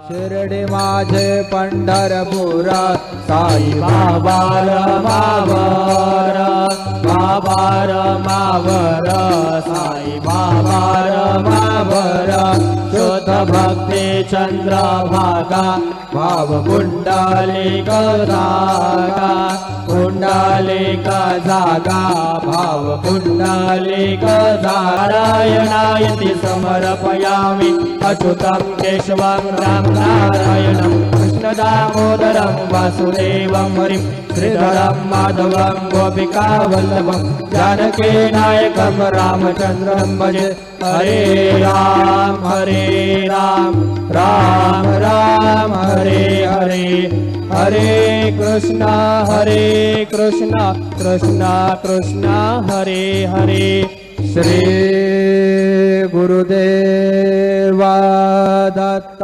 शिर्डी माझे पंढरपूर साई बाबा रमावर, बाबा रमावर, साई बाबा रमावर। शुद्ध भक्ती चंद्रभागा भाव कुंडलिक जागा, कुंडलिक जागा भाव कुंडलिक नारायणायति समर्पयामि अच्युतं केशवं राम नारायणं कृष्ण दामोदरं वासुदेवं हरिं श्रीधरं माधवं गोपिका वल्लभं जानकी नायकं रामचन्द्रं भजे। हरे राम राम राम हरे हरे, हरे कृष्ण कृष्ण कृष्ण हरे हरे। श्री गुरुदेव दत्त।